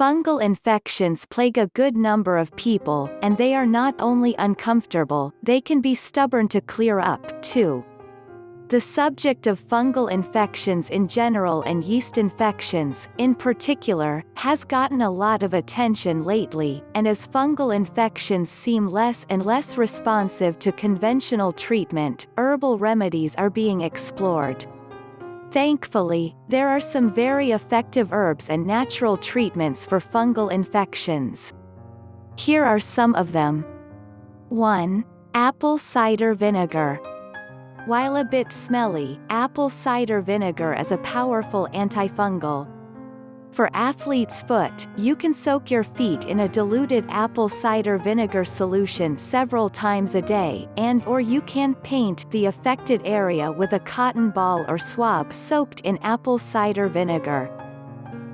Fungal infections plague a good number of people, and they are not only uncomfortable, they can be stubborn to clear up, too. The subject of fungal infections in general and yeast infections, in particular, has gotten a lot of attention lately, and as fungal infections seem less and less responsive to conventional treatment, herbal remedies are being explored. Thankfully, there are some very effective herbs and natural treatments for fungal infections. Here are some of them. 1. Apple cider vinegar. While a bit smelly, apple cider vinegar is a powerful antifungal. For athlete's foot, you can soak your feet in a diluted apple cider vinegar solution several times a day, or you can paint the affected area with a cotton ball or swab soaked in apple cider vinegar.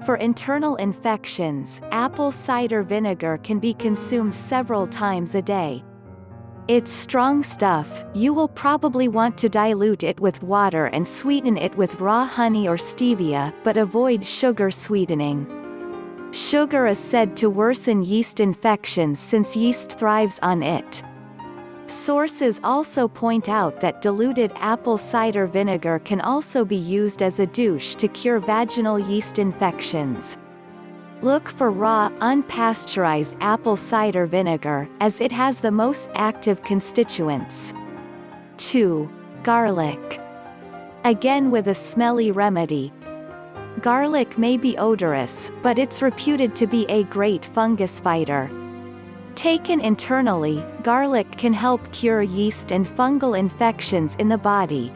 For internal infections, apple cider vinegar can be consumed several times a day. It's strong stuff. You will probably want to dilute it with water and sweeten it with raw honey or stevia, but avoid sugar sweetening. Sugar is said to worsen yeast infections since yeast thrives on it. Sources also point out that diluted apple cider vinegar can also be used as a douche to cure vaginal yeast infections. Look for raw, unpasteurized apple cider vinegar, as it has the most active constituents. 2. Garlic. Again with a smelly remedy. Garlic may be odorous, but it's reputed to be a great fungus fighter. Taken internally, garlic can help cure yeast and fungal infections in the body.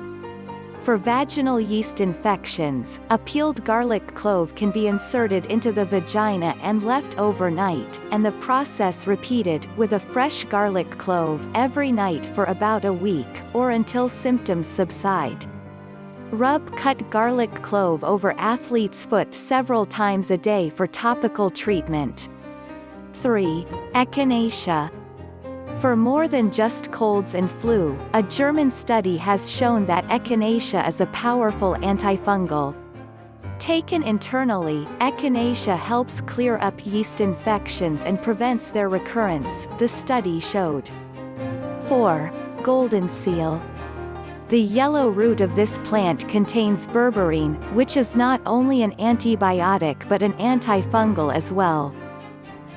For vaginal yeast infections, a peeled garlic clove can be inserted into the vagina and left overnight, and the process repeated with a fresh garlic clove every night for about a week, or until symptoms subside. Rub cut garlic clove over athlete's foot several times a day for topical treatment. 3. Echinacea. For more than just colds and flu, a German study has shown that echinacea is a powerful antifungal. Taken internally, echinacea helps clear up yeast infections and prevents their recurrence, the study showed. 4. Golden seal. The yellow root of this plant contains berberine, which is not only an antibiotic but an antifungal as well.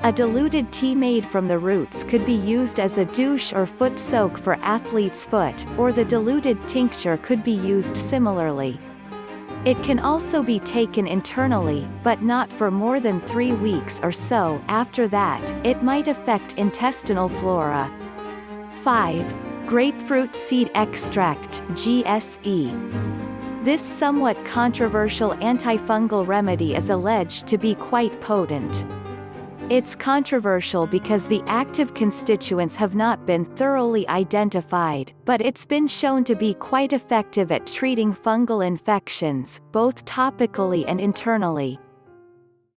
A diluted tea made from the roots could be used as a douche or foot soak for athlete's foot, or the diluted tincture could be used similarly. It can also be taken internally, but not for more than 3 weeks or so. After that, it might affect intestinal flora. 5. Grapefruit seed extract (GSE). This somewhat controversial antifungal remedy is alleged to be quite potent. It's controversial because the active constituents have not been thoroughly identified, but it's been shown to be quite effective at treating fungal infections, both topically and internally.